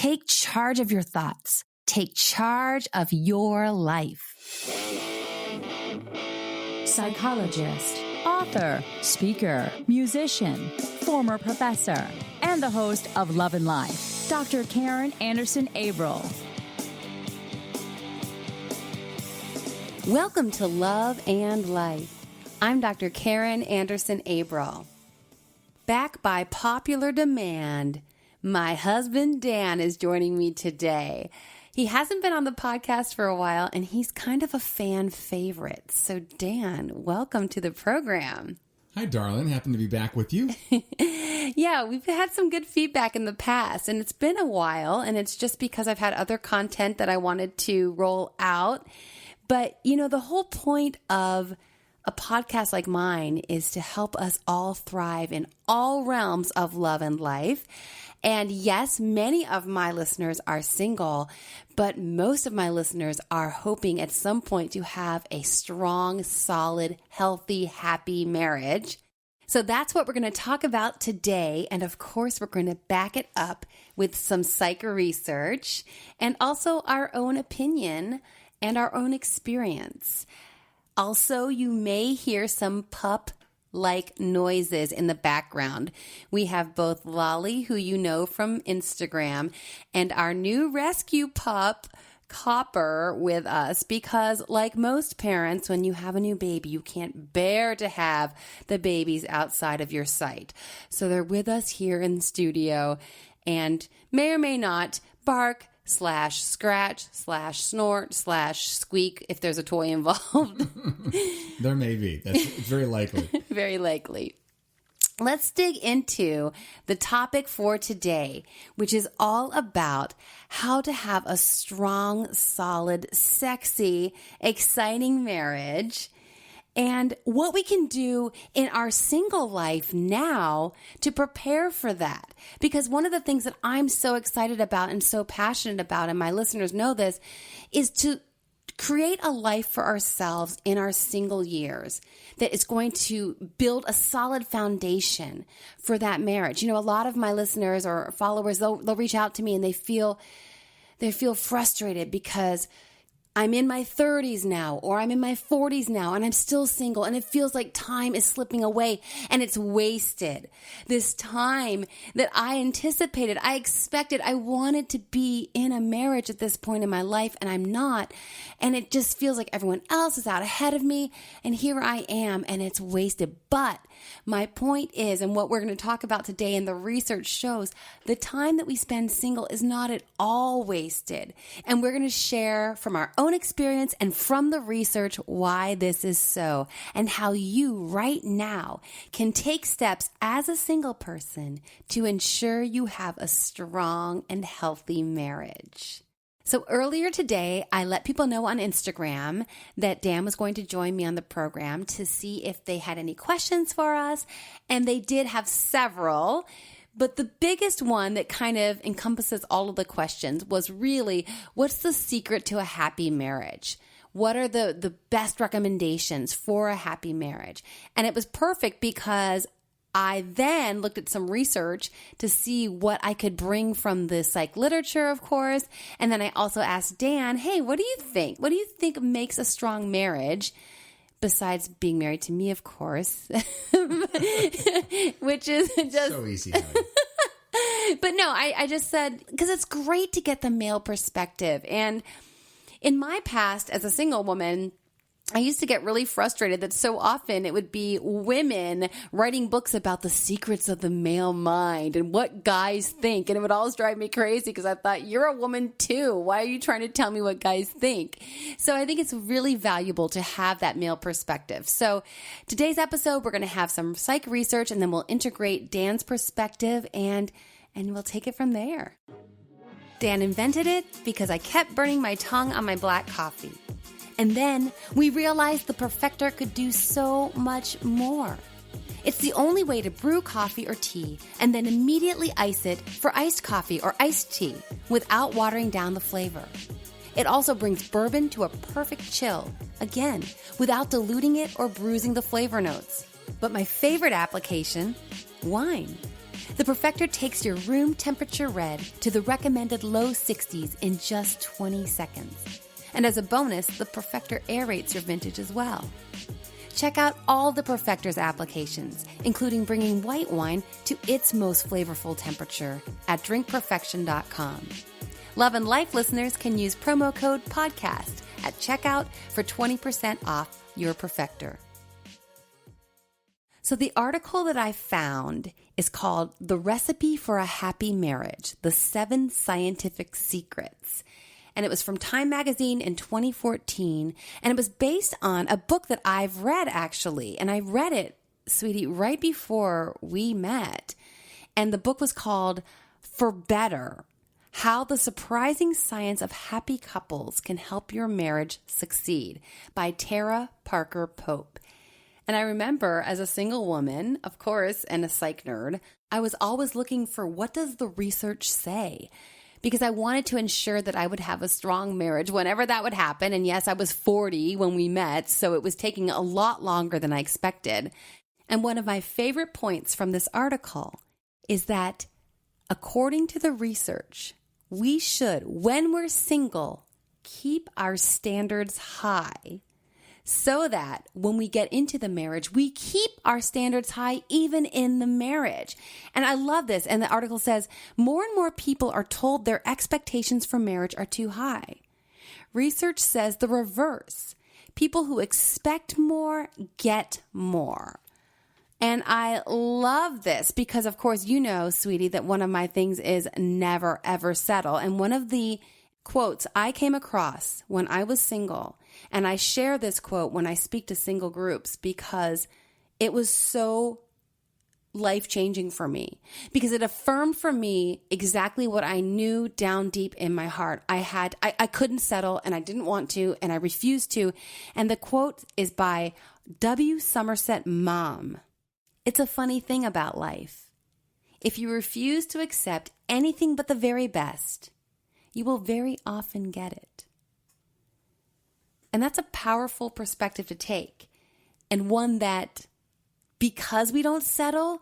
Take charge of your thoughts. Take charge of your life. Psychologist, author, speaker, musician, former professor, and the host of Love and Life, Dr. Karen Anderson Averill. Welcome to Love and Life. I'm Dr. Karen Anderson Averill. Back by popular demand, my husband Dan is joining me today. He hasn't been on the podcast for a while, and he's kind of a fan favorite. So Dan, welcome to the program. Hi, darling. Happy to be back with you. Yeah, we've had some good feedback in the past, and it's been a while, and it's just because I've had other content that I wanted to roll out. But, you know, the whole point of a podcast like mine is to help us all thrive in all realms of love and life. And yes, many of my listeners are single, but most of my listeners are hoping at some point to have a strong, solid, healthy, happy marriage. So that's what we're going to talk about today. And of course, we're going to back it up with some psych research and also our own opinion and our own experience. Also, you may hear some pup-like noises in the background. We have both Lolly, who you know from Instagram, and our new rescue pup, Copper, with us because, like most parents, when you have a new baby, you can't bear to have the babies outside of your sight. So they're with us here in the studio and may or may not bark, /scratch, /snort, /squeak if there's a toy involved. There may be. It's very likely. Very likely. Let's dig into the topic for today, which is all about how to have a strong, solid, sexy, exciting marriage and what we can do in our single life now to prepare for that. Because one of the things that I'm so excited about and so passionate about, and my listeners know this, is to create a life for ourselves in our single years that is going to build a solid foundation for that marriage. You know, a lot of my listeners or followers, they'll reach out to me and they feel frustrated because I'm in my 30s now, or I'm in my 40s now, and I'm still single, and it feels like time is slipping away, and it's wasted. This time that I anticipated, I expected, I wanted to be in a marriage at this point in my life, and I'm not, and it just feels like everyone else is out ahead of me, and here I am, and it's wasted. But my point is, and what we're going to talk about today, and the research shows, the time that we spend single is not at all wasted, and we're going to share from our own experience and from the research why this is so and how you right now can take steps as a single person to ensure you have a strong and healthy marriage. So earlier today, I let people know on Instagram that Dan was going to join me on the program to see if they had any questions for us, and they did have several. But the biggest one that kind of encompasses all of the questions was really, what's the secret to a happy marriage? What are the best recommendations for a happy marriage? And it was perfect because I then looked at some research to see what I could bring from the psych literature, of course. And then I also asked Dan, hey, what do you think? What do you think makes a strong marriage? Besides being married to me, of course, which is just so easy. But no, I just said, because it's great to get the male perspective. And in my past as a single woman, I used to get really frustrated that so often it would be women writing books about the secrets of the male mind and what guys think. And it would always drive me crazy because I thought, you're a woman too. Why are you trying to tell me what guys think? So I think it's really valuable to have that male perspective. So today's episode, we're going to have some psych research and then we'll integrate Dan's perspective and we'll take it from there. Dan invented it because I kept burning my tongue on my black coffee. And then we realized the perfector could do so much more. It's the only way to brew coffee or tea and then immediately ice it for iced coffee or iced tea without watering down the flavor. It also brings bourbon to a perfect chill, again, without diluting it or bruising the flavor notes. But my favorite application, wine. The Perfector takes your room temperature red to the recommended low 60s in just 20 seconds. And as a bonus, the Perfector aerates your vintage as well. Check out all the Perfector's applications, including bringing white wine to its most flavorful temperature at drinkperfection.com. Love and Life listeners can use promo code PODCAST at checkout for 20% off your Perfector. So the article that I found is called The Recipe for a Happy Marriage, The 7 Scientific Secrets. And it was from Time Magazine in 2014. And it was based on a book that I've read, actually. And I read it, sweetie, right before we met. And the book was called For Better: How the Surprising Science of Happy Couples Can Help Your Marriage Succeed by Tara Parker Pope. And I remember as a single woman, of course, and a psych nerd, I was always looking for what does the research say? Because I wanted to ensure that I would have a strong marriage whenever that would happen. And yes, I was 40 when we met, so it was taking a lot longer than I expected. And one of my favorite points from this article is that according to the research, we should, when we're single, keep our standards high so that when we get into the marriage, we keep our standards high even in the marriage. And I love this. And the article says, more and more people are told their expectations for marriage are too high. Research says the reverse. People who expect more get more. And I love this because, of course, you know, sweetie, that one of my things is never, ever settle. And one of the quotes I came across when I was single, and I share this quote when I speak to single groups because it was so life-changing for me, because it affirmed for me exactly what I knew down deep in my heart. I couldn't settle, and I didn't want to, and I refused to. And the quote is by W. Somerset Maugham. It's a funny thing about life. If you refuse to accept anything but the very best, you will very often get it. And that's a powerful perspective to take, and one that, because we don't settle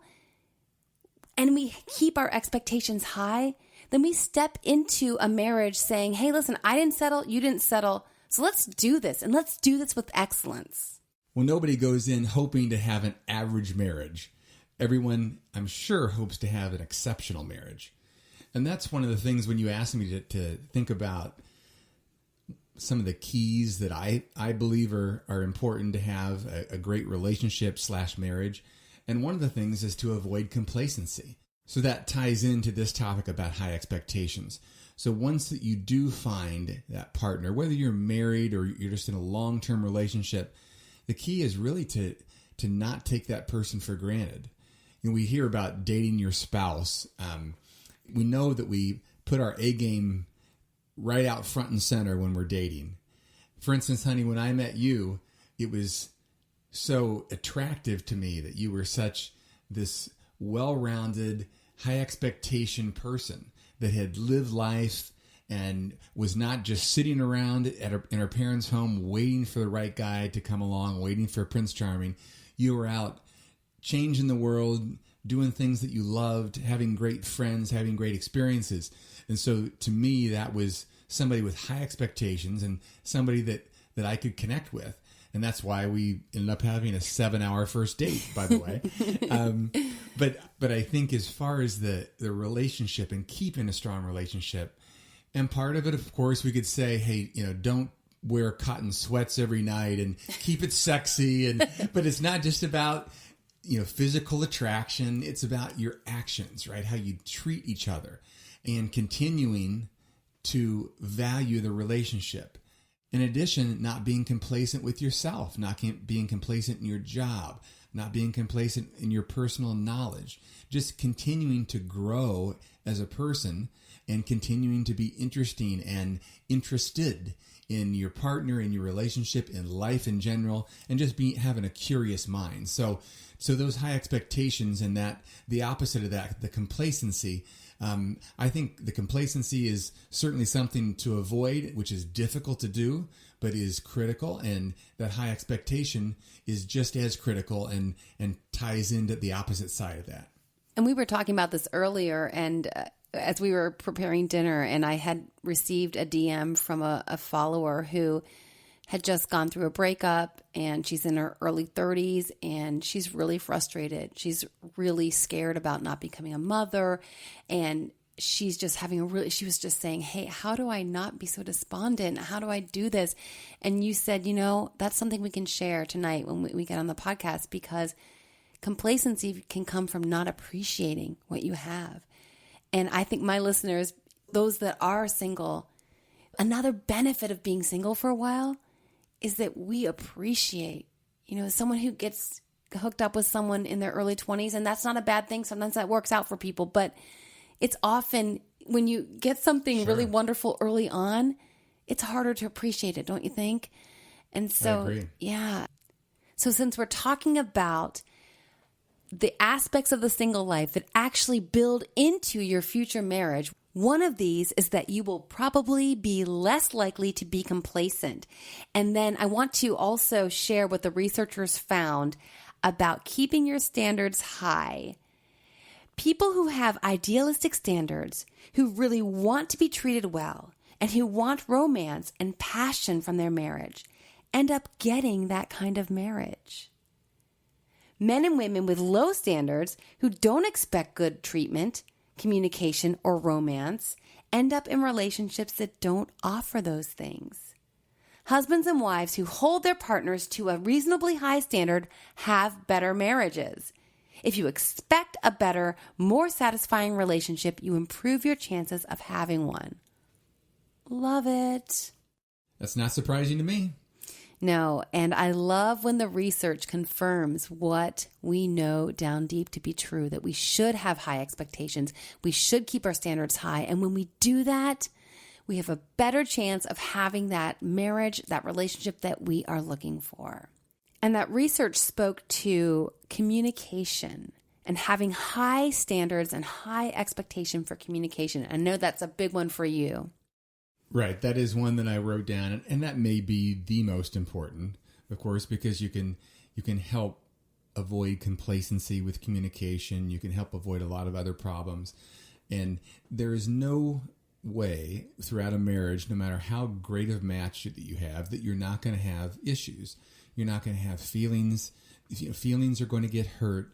and we keep our expectations high, then we step into a marriage saying, hey, listen, I didn't settle, you didn't settle, so let's do this, and let's do this with excellence. Well, nobody goes in hoping to have an average marriage. Everyone, I'm sure, hopes to have an exceptional marriage. And that's one of the things when you ask me to think about some of the keys that I believe are important to have a great relationship / marriage. And one of the things is to avoid complacency. So that ties into this topic about high expectations. So once that you do find that partner, whether you're married or you're just in a long-term relationship, the key is really to not take that person for granted. You know, we hear about dating your spouse. We know that we put our A game right out front and center when we're dating. For instance, honey, when I met you, it was so attractive to me that you were such this well-rounded, high expectation person that had lived life and was not just sitting around in her parents' home waiting for the right guy to come along, waiting for Prince Charming. You were out changing the world, doing things that you loved, having great friends, having great experiences. And so to me, that was somebody with high expectations and somebody that I could connect with. And that's why we ended up having a 7-hour first date, by the way. But I think as far as the relationship and keeping a strong relationship, and part of it, of course, we could say, hey, don't wear cotton sweats every night and keep it sexy. But it's not just about, physical attraction. It's about your actions, right? How you treat each other and continuing to value the relationship. In addition, not being complacent with yourself, not being complacent in your job, not being complacent in your personal knowledge, just continuing to grow as a person and continuing to be interesting and interested in your partner, in your relationship, in life in general, and just having a curious mind. So those high expectations and that the opposite of that, the complacency, I think the complacency is certainly something to avoid, which is difficult to do, but is critical. And that high expectation is just as critical and ties into the opposite side of that. And we were talking about this earlier, and as we were preparing dinner, and I had received a DM from a follower who had just gone through a breakup, and she's in her early 30s, and she's really frustrated. She's really scared about not becoming a mother, and she's just she was just saying, hey, how do I not be so despondent? How do I do this? And you said, that's something we can share tonight when we get on the podcast, because complacency can come from not appreciating what you have. And I think my listeners, those that are single, another benefit of being single for a while is that we appreciate, someone who gets hooked up with someone in their early 20s, and that's not a bad thing. Sometimes that works out for people, but it's often when you get something really wonderful early on, it's harder to appreciate it, don't you think? And so, I agree. Yeah. So since we're talking about the aspects of the single life that actually build into your future marriage, one of these is that you will probably be less likely to be complacent. And then I want to also share what the researchers found about keeping your standards high. People who have idealistic standards, who really want to be treated well, and who want romance and passion from their marriage, end up getting that kind of marriage. Men and women with low standards who don't expect good treatment, communication, or romance end up in relationships that don't offer those things. Husbands and wives who hold their partners to a reasonably high standard have better marriages. If you expect a better, more satisfying relationship, you improve your chances of having one. Love it. That's not surprising to me. No, and I love when the research confirms what we know down deep to be true, that we should have high expectations. We should keep our standards high. And when we do that, we have a better chance of having that marriage, that relationship that we are looking for. And that research spoke to communication and having high standards and high expectation for communication. I know that's a big one for you. Right. That is one that I wrote down. And that may be the most important, of course, because you can help avoid complacency with communication. You can help avoid a lot of other problems. And there is no way throughout a marriage, no matter how great of a match that you have, that you're not going to have issues. You're not going to have feelings. Feelings are going to get hurt.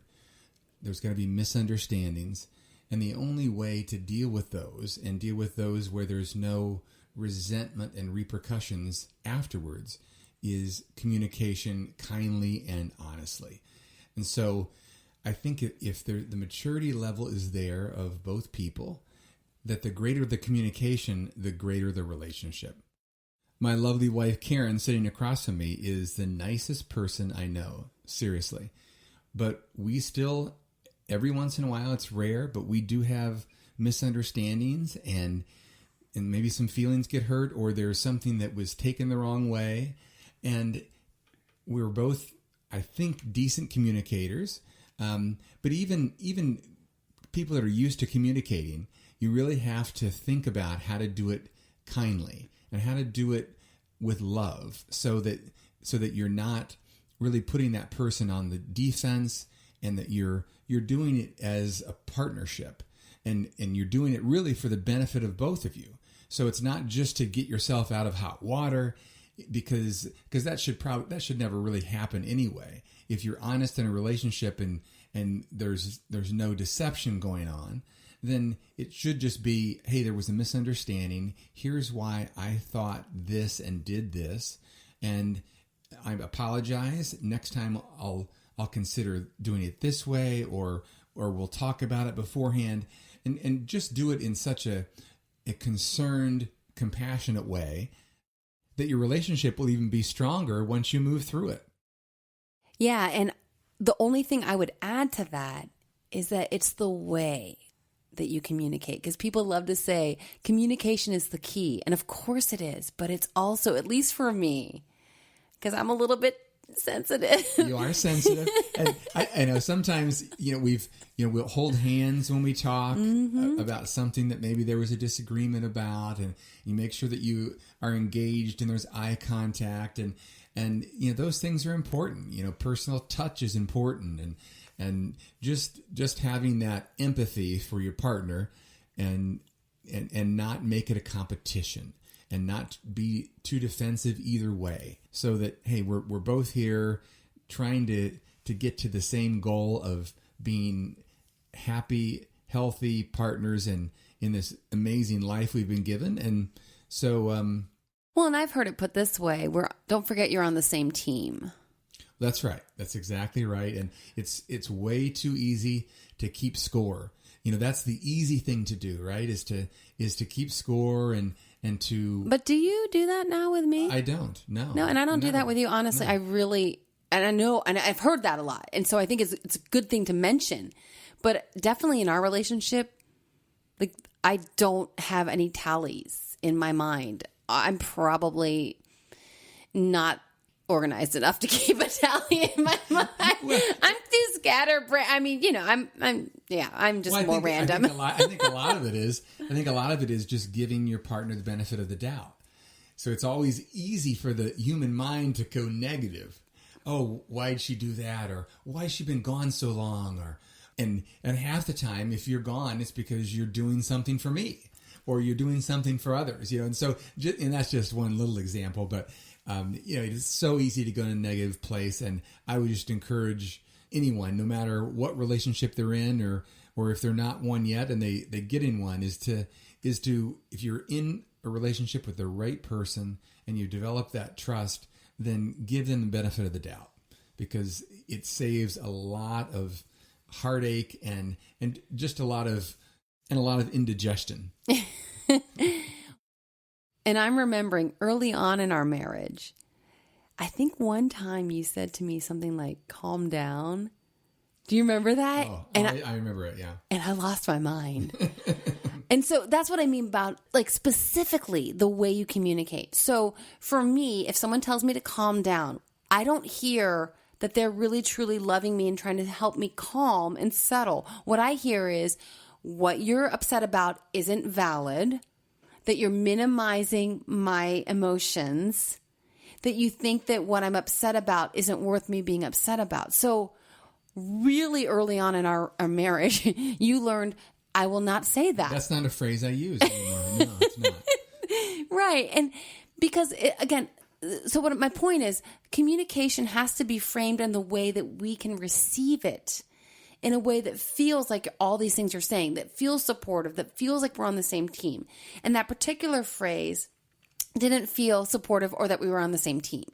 There's going to be misunderstandings. And the only way to deal with those, and deal with those where there's no resentment and repercussions afterwards, is communication kindly and honestly. And so I think if the maturity level is there of both people, that the greater the communication, the greater the relationship. My lovely wife, Karen, sitting across from me, is the nicest person I know. Seriously. But we still, every once in a while, it's rare, but we do have misunderstandings and maybe some feelings get hurt, or there's something that was taken the wrong way. And we're both, I think, decent communicators. But even people that are used to communicating, you really have to think about how to do it kindly and how to do it with love, so that you're not really putting that person on the defense, and that you're doing it as a partnership, and you're doing it really for the benefit of both of you. So it's not just to get yourself out of hot water, because that should never really happen anyway. If you're honest in a relationship and there's no deception going on, then it should just be, hey, there was a misunderstanding. Here's why I thought this and did this, and I apologize. Next time I'll consider doing it this way, or we'll talk about it beforehand, and just do it in such a concerned, compassionate way that your relationship will even be stronger once you move through it. Yeah, and the only thing I would add to that is that it's the way that you communicate, because people love to say communication is the key, and of course it is, but it's also, at least for me, because I'm a little bit sensitive. You are sensitive, and I know sometimes we'll hold hands when we talk about something that maybe there was a disagreement about, and you make sure that you are engaged and there's eye contact, and those things are important. Personal touch is important, And just having that empathy for your partner and not make it a competition and not be too defensive either way, so that, hey, we're both here trying to get to the same goal of being happy, healthy partners and in this amazing life we've been given. And so well, and I've heard it put this way, don't forget you're on the same team. That's right. That's exactly right. And it's way too easy to keep score. That's the easy thing to do, right? Is to keep score and to. But do you do that now with me? I don't. No. No, and I don't do that with you. Honestly, No. I really, and I know, and I've heard that a lot. And so I think it's a good thing to mention. But definitely in our relationship, like, I don't have any tallies in my mind. I'm probably not organized enough to keep a tally in my mind. Well, I'm too scatterbrained. I mean, I'm just more random. I think a lot of it is just giving your partner the benefit of the doubt. So it's always easy for the human mind to go negative. Oh, why'd she do that? Or why's she been gone so long? And half the time, if you're gone, it's because you're doing something for me, or you're doing something for others. And so, and that's just one little example, but. It's so easy to go in a negative place, and I would just encourage anyone, no matter what relationship they're in, or if they're not one yet and they get in one, is to if you're in a relationship with the right person and you develop that trust, then give them the benefit of the doubt, because it saves a lot of heartache and just a lot of indigestion. And I'm remembering early on in our marriage, I think one time you said to me something like, calm down. Do you remember that? I remember it, yeah. And I lost my mind. And so that's what I mean about, like, specifically the way you communicate. So for me, if someone tells me to calm down, I don't hear that they're really, truly loving me and trying to help me calm and settle. What I hear is, what you're upset about isn't valid, that you're minimizing my emotions, that you think that what I'm upset about isn't worth me being upset about. So really early on in our marriage, you learned, I will not say that. That's not a phrase I use anymore. No, it's not. Right. And because, so what my point is, communication has to be framed in the way that we can receive it, in a way that feels like all these things you're saying, that feels supportive, that feels like we're on the same team. And that particular phrase didn't feel supportive or that we were on the same team.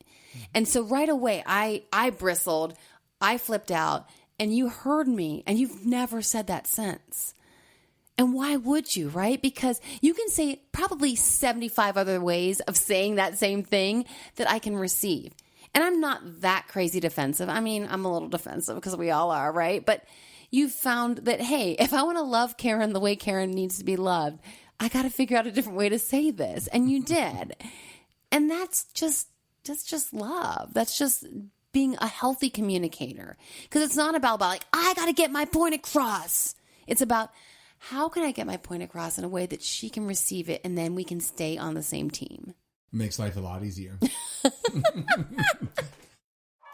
And so right away, I bristled, I flipped out, and you heard me, and you've never said that since. And why would you, right? Because you can say probably 75 other ways of saying that same thing that I can receive. And I'm not that crazy defensive. I mean, I'm a little defensive because we all are, right? But you found that, hey, if I want to love Karen the way Karen needs to be loved, I got to figure out a different way to say this. And you did. And that's just love. That's just being a healthy communicator. Because it's not about like, I got to get my point across. It's about, how can I get my point across in a way that she can receive it, and then we can stay on the same team? Makes life a lot easier.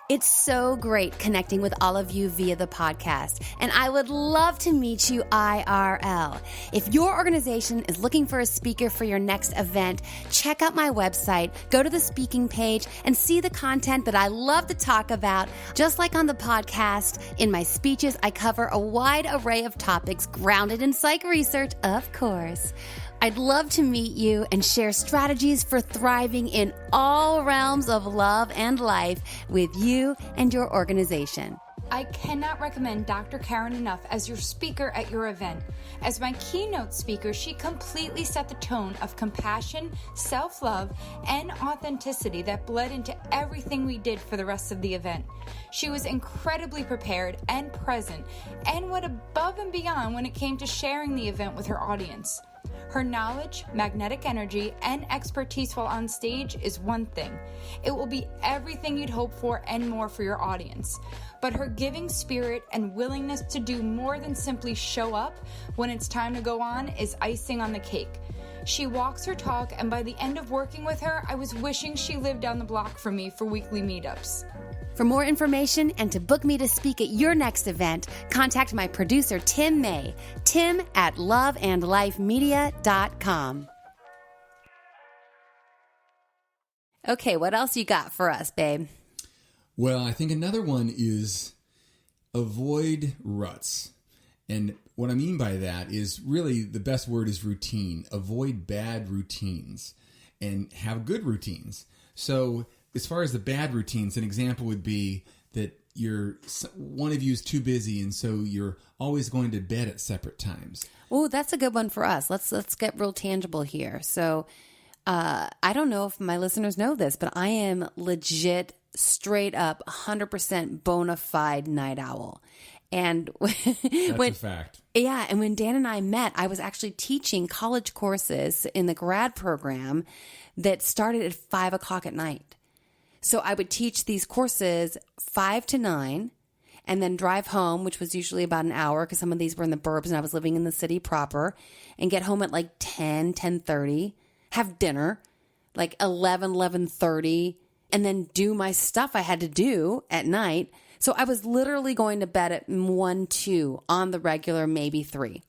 It's so great connecting with all of you via the podcast, and I would love to meet you IRL. If your organization is looking for a speaker for your next event, check out my website, go to the speaking page, and see the content that I love to talk about. Just like on the podcast, in my speeches, I cover a wide array of topics grounded in psych research, of course. I'd love to meet you and share strategies for thriving in all realms of love and life with you and your organization. I cannot recommend Dr. Karen enough as your speaker at your event. As my keynote speaker, she completely set the tone of compassion, self-love, and authenticity that bled into everything we did for the rest of the event. She was incredibly prepared and present, and went above and beyond when it came to sharing the event with her audience. Her knowledge, magnetic energy, and expertise while on stage is one thing. It will be everything you'd hope for and more for your audience. But her giving spirit and willingness to do more than simply show up when it's time to go on is icing on the cake. She walks her talk, and by the end of working with her, I was wishing she lived down the block from me for weekly meetups. For more information and to book me to speak at your next event, contact my producer, Tim May, tim@loveandlifemedia.com. Okay, what else you got for us, babe? Well, I think another one is avoid ruts. And what I mean by that is really the best word is routine. Avoid bad routines and have good routines. So as far as the bad routines, an example would be that one of you is too busy, and so you're always going to bed at separate times. Oh, that's a good one for us. Let's get real tangible here. So I don't know if my listeners know this, but I am legit, straight up, 100% bona fide night owl. And That's a fact. Yeah, and when Dan and I met, I was actually teaching college courses in the grad program that started at 5 o'clock at night. So I would teach these courses 5 to 9 and then drive home, which was usually about an hour because some of these were in the burbs and I was living in the city proper, and get home at like 10, 10:30, have dinner, like 11, 11:30, and then do my stuff I had to do at night. So I was literally going to bed at 1, 2 on the regular, maybe 3.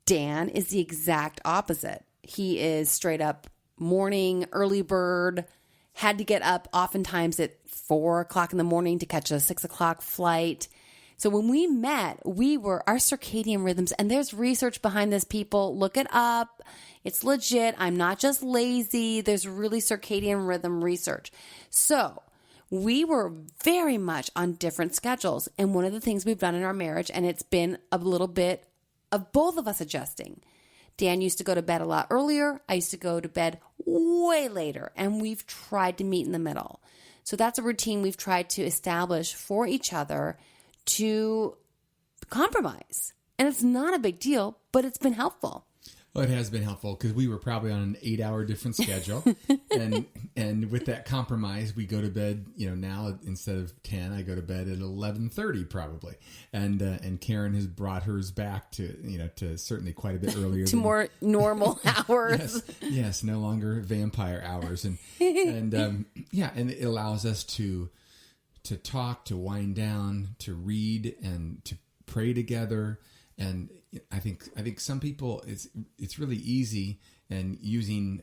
Dan is the exact opposite. He is straight up morning, early bird, had to get up oftentimes at 4 o'clock in the morning to catch a 6 o'clock flight. So when we met, our circadian rhythms, and there's research behind this, people. Look it up. It's legit. I'm not just lazy. There's really circadian rhythm research. So we were very much on different schedules. And one of the things we've done in our marriage, and it's been a little bit of both of us adjusting. Dan used to go to bed a lot earlier. I used to go to bed way later. And we've tried to meet in the middle. So that's a routine we've tried to establish for each other to compromise. And it's not a big deal, but it's been helpful. Well, it has been helpful because we were probably on an 8-hour different schedule. and with that compromise, we go to bed, now instead of 10, I go to bed at 11:30 probably. And Karen has brought hers back to certainly quite a bit earlier. To more normal hours. Yes, no longer vampire hours. And it allows us to talk, to wind down, to read, and to pray together. And I think some people, it's really easy and using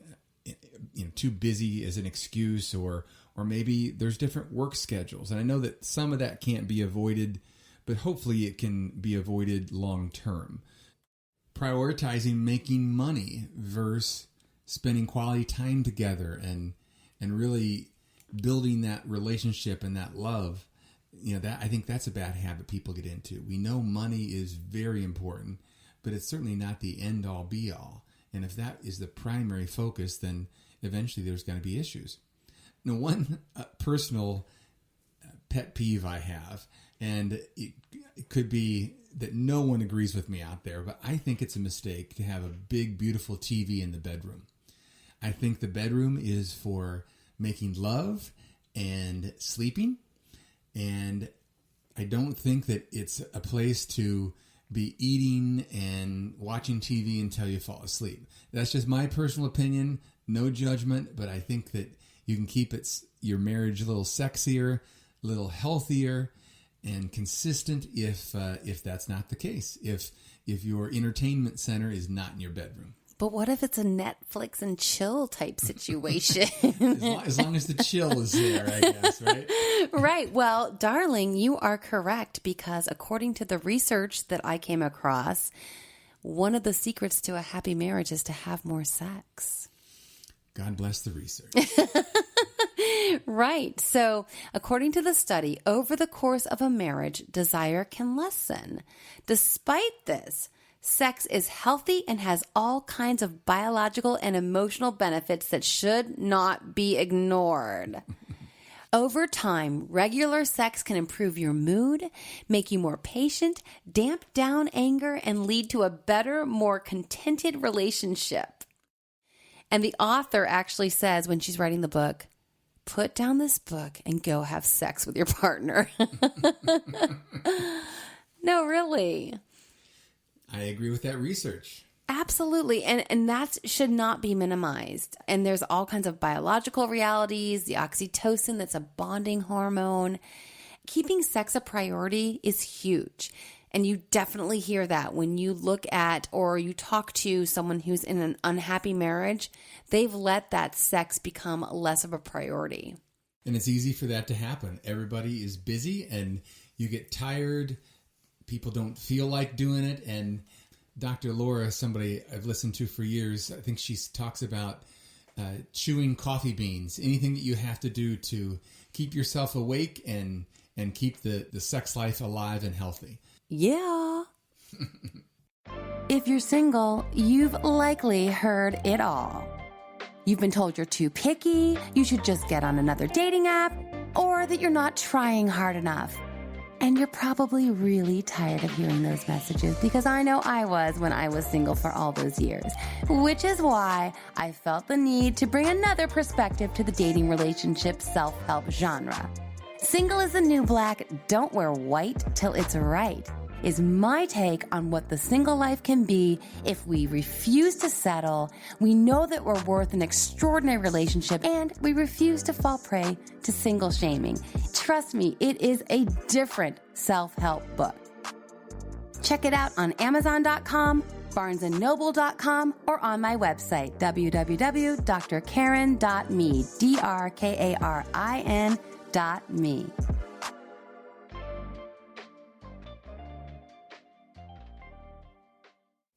too busy as an excuse, or maybe there's different work schedules. And I know that some of that can't be avoided, but hopefully it can be avoided long term. Prioritizing making money versus spending quality time together and really building that relationship and that love. I think that's a bad habit people get into. We know money is very important, but it's certainly not the end all be all. And if that is the primary focus, then eventually there's going to be issues. Now, one personal pet peeve I have, and it could be that no one agrees with me out there, but I think it's a mistake to have a big, beautiful TV in the bedroom. I think the bedroom is for making love and sleeping. And I don't think that it's a place to be eating and watching TV until you fall asleep. That's just my personal opinion, no judgment, but I think that you can keep your marriage a little sexier, a little healthier, and consistent if that's not the case. If your entertainment center is not in your bedroom. But what if it's a Netflix and chill type situation? as long as the chill is there, I guess, right? Right. Well, darling, you are correct, because according to the research that I came across, one of the secrets to a happy marriage is to have more sex. God bless the research. Right. So according to the study, over the course of a marriage, desire can lessen. Despite this, sex is healthy and has all kinds of biological and emotional benefits that should not be ignored. Over time, regular sex can improve your mood, make you more patient, damp down anger, and lead to a better, more contented relationship. And the author actually says when she's writing the book, put down this book and go have sex with your partner. No, really. I agree with that research. Absolutely. And that should not be minimized. And there's all kinds of biological realities, the oxytocin, that's a bonding hormone. keeping sex a priority is huge. And you definitely hear that when you look at or you talk to someone who's in an unhappy marriage. They've let that sex become less of a priority. And it's easy for that to happen. Everybody is busy and you get tired. People don't feel like doing it. And Dr. Laura, somebody I've listened to for years, I think she talks about chewing coffee beans, anything that you have to do to keep yourself awake and keep the sex life alive and healthy. Yeah. If you're single, you've likely heard it all. You've been told you're too picky, you should just get on another dating app, or that you're not trying hard enough. And you're probably really tired of hearing those messages because I know I was when I was single for all those years, which is why I felt the need to bring another perspective to the dating relationship self-help genre. Single is the new black, don't wear white till it's right, is my take on what the single life can be if we refuse to settle, we know that we're worth an extraordinary relationship, and we refuse to fall prey to single shaming. Trust me, it is a different self-help book. Check it out on Amazon.com, BarnesandNoble.com, or on my website, www.drkaren.me, DRKARIN.me.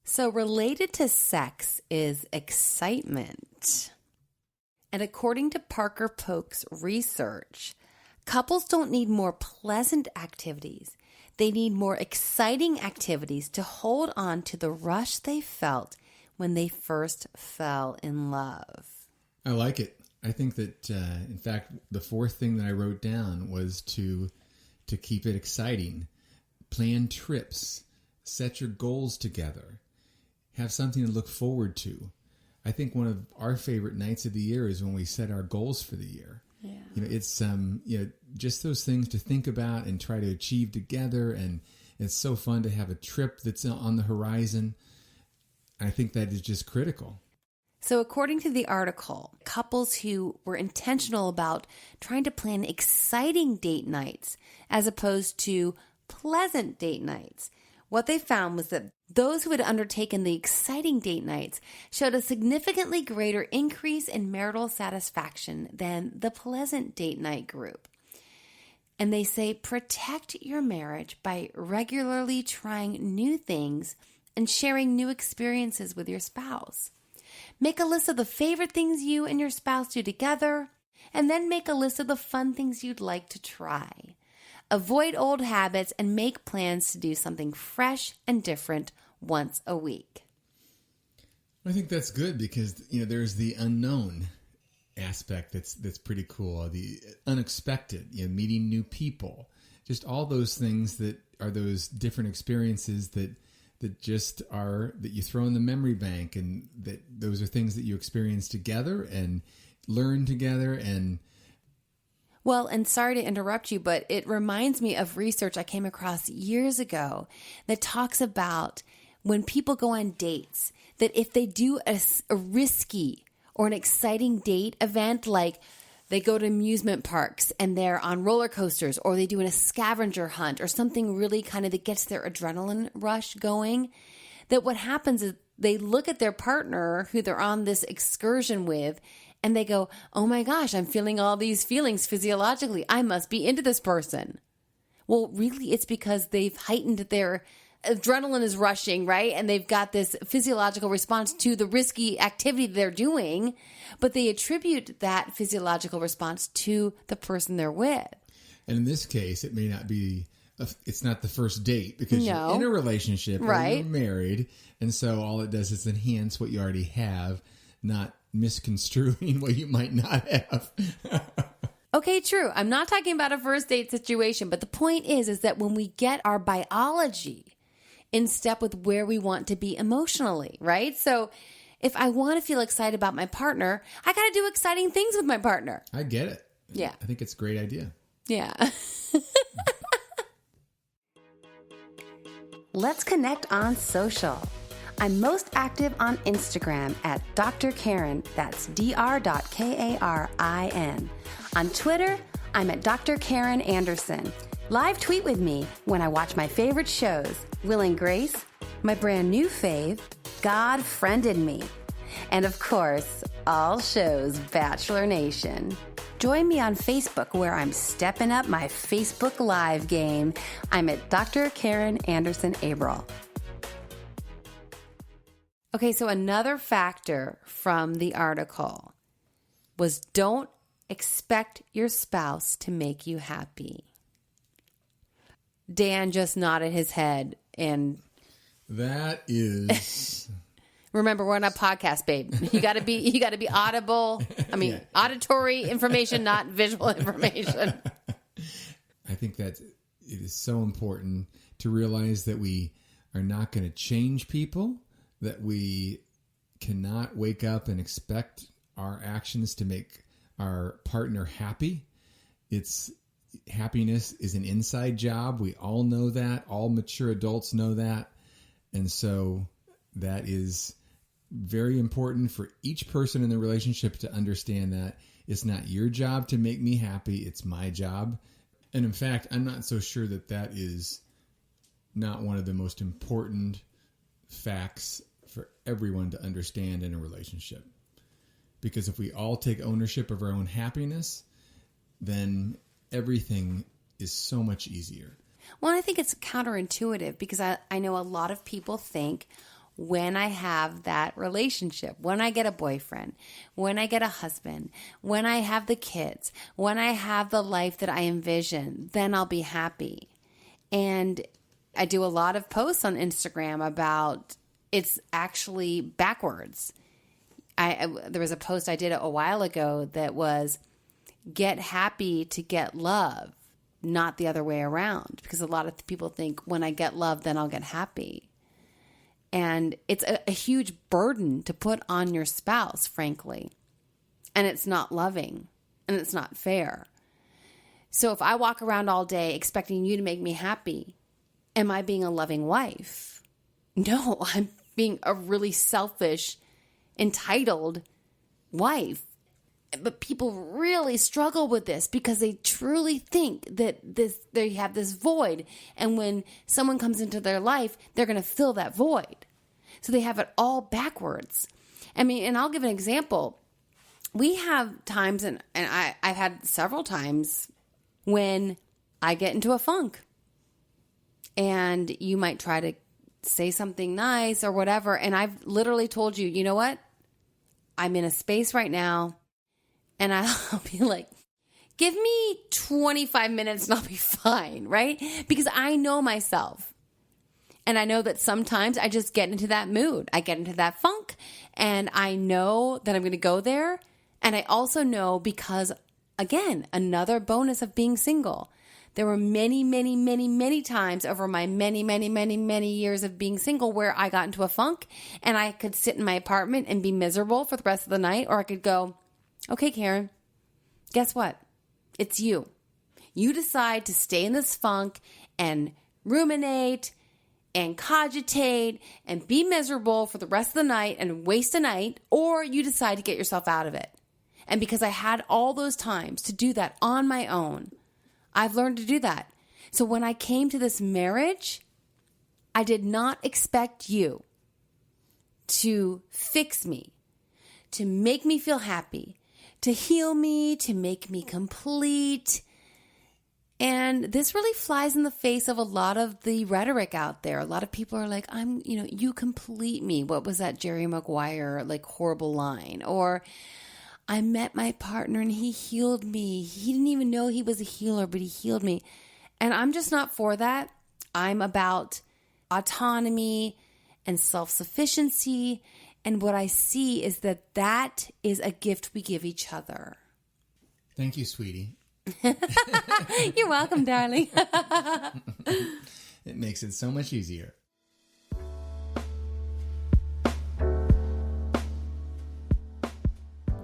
So related to sex is excitement. And according to Parker Polk's research, couples don't need more pleasant activities. They need more exciting activities to hold on to the rush they felt when they first fell in love. I like it. I think that, in fact, the fourth thing that I wrote down was to keep it exciting. Plan trips. Set your goals together. Have something to look forward to. I think one of our favorite nights of the year is when we set our goals for the year. Yeah. It's just those things to think about and try to achieve together, and it's so fun to have a trip that's on the horizon. I think that is just critical. So according to the article, couples who were intentional about trying to plan exciting date nights as opposed to pleasant date nights, what they found was that those who had undertaken the exciting date nights showed a significantly greater increase in marital satisfaction than the pleasant date night group. And they say protect your marriage by regularly trying new things and sharing new experiences with your spouse. Make a list of the favorite things you and your spouse do together, and then make a list of the fun things you'd like to try. Avoid old habits and make plans to do something fresh and different once a week. I think that's good because, there's the unknown aspect that's pretty cool. The unexpected, meeting new people, just all those things that are those different experiences that just are, that you throw in the memory bank, and that those are things that you experience together and learn together. And well, and sorry to interrupt you, but it reminds me of research I came across years ago that talks about when people go on dates, that if they do a risky or an exciting date event, like they go to amusement parks and they're on roller coasters, or they do a scavenger hunt or something really kind of that gets their adrenaline rush going, that what happens is they look at their partner who they're on this excursion with, and they go, oh my gosh, I'm feeling all these feelings physiologically. I must be into this person. Well, really, it's because they've heightened their adrenaline is rushing, right? And they've got this physiological response to the risky activity they're doing, but they attribute that physiological response to the person they're with. And in this case, it may not be, it's not the first date because you're in a relationship, right? Or you're married. And so all it does is enhance what you already have, not misconstruing what you might not have. Okay, true. I'm not talking about a first date situation, but the point is that when we get our biology in step with where we want to be emotionally, right? So if I want to feel excited about my partner, I got to do exciting things with my partner. I get it. Yeah. I think it's a great idea. Yeah. Let's connect on social. I'm most active on Instagram at Dr. Karen. That's Dr.Karin. On Twitter, I'm at Dr. Karen Anderson. Live tweet with me when I watch my favorite shows, Will and Grace, my brand new fave, God Friended Me, and of course, all shows Bachelor Nation. Join me on Facebook where I'm stepping up my Facebook Live game. I'm at Dr. Karen Anderson Abril. Okay, so another factor from the article was don't expect your spouse to make you happy. Dan just nodded his head and... That is... Remember, we're on a podcast, babe. You gotta be audible. I mean, auditory information, not visual information. I think that it is so important to realize that we are not going to change people, that we cannot wake up and expect our actions to make our partner happy. Happiness is an inside job. We all know that. All mature adults know that. And so that is very important for each person in the relationship to understand that it's not your job to make me happy. It's my job. And in fact, I'm not so sure that that is not one of the most important facts for everyone to understand in a relationship. Because if we all take ownership of our own happiness, then everything is so much easier. Well, I think it's counterintuitive because I know a lot of people think when I have that relationship, when I get a boyfriend, when I get a husband, when I have the kids, when I have the life that I envision, then I'll be happy. And I do a lot of posts on Instagram about it's actually backwards. There was a post I did a while ago that was get happy to get love, not the other way around. Because a lot of people think when I get love, then I'll get happy. And it's a huge burden to put on your spouse, frankly. And it's not loving. And it's not fair. So if I walk around all day expecting you to make me happy, am I being a loving wife? No, I'm being a really selfish, entitled wife. But people really struggle with this because they truly think that they have this void. And when someone comes into their life, they're going to fill that void. So they have it all backwards. I mean, and I'll give an example. We have times, and I've had several times when I get into a funk. And you might try to say something nice or whatever. And I've literally told you, you know what? I'm in a space right now. And I'll be like, give me 25 minutes and I'll be fine, right? Because I know myself. And I know that sometimes I just get into that mood. I get into that funk. And I know that I'm going to go there. And I also know because, again, another bonus of being single. There were many, many, many, many times over my many, many, many, many years of being single where I got into a funk. And I could sit in my apartment and be miserable for the rest of the night. Or I could go, okay, Karen, guess what? It's you. You decide to stay in this funk and ruminate and cogitate and be miserable for the rest of the night and waste a night, or you decide to get yourself out of it. And because I had all those times to do that on my own, I've learned to do that. So when I came to this marriage, I did not expect you to fix me, to make me feel happy, to heal me, to make me complete. And this really flies in the face of a lot of the rhetoric out there. A lot of people are like, you complete me. What was that Jerry Maguire, horrible line? Or I met my partner and he healed me. He didn't even know he was a healer, but he healed me. And I'm just not for that. I'm about autonomy and self-sufficiency. And what I see is that is a gift we give each other. Thank you, sweetie. You're welcome, darling. It makes it so much easier.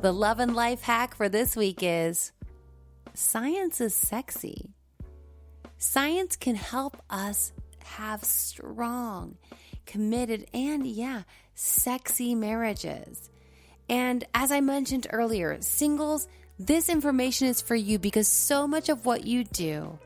The love and life hack for this week is science is sexy. Science can help us have strong, committed, and sexy marriages. And as I mentioned earlier, singles, this information is for you because so much of what you do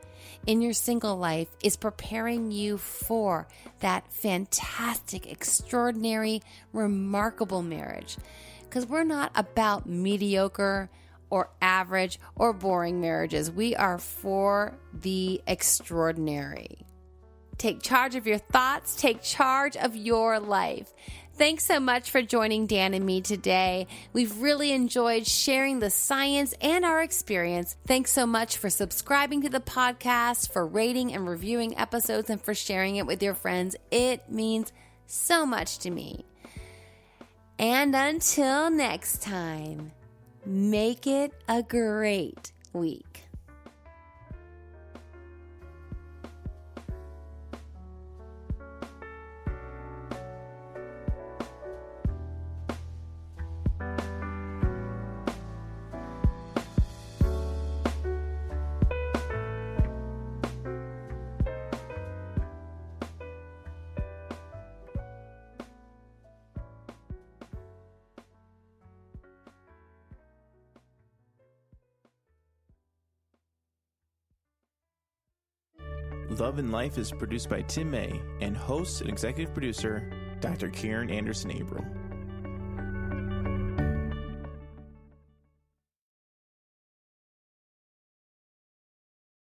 in your single life is preparing you for that fantastic, extraordinary, remarkable marriage. Because we're not about mediocre or average or boring marriages. We are for the extraordinary. Take charge of your thoughts. Take charge of your life. Thanks so much for joining Dan and me today. We've really enjoyed sharing the science and our experience. Thanks so much for subscribing to the podcast, for rating and reviewing episodes, and for sharing it with your friends. It means so much to me. And until next time, make it a great week. Love and Life is produced by Tim May and host and executive producer Dr. Karen Anderson Abril.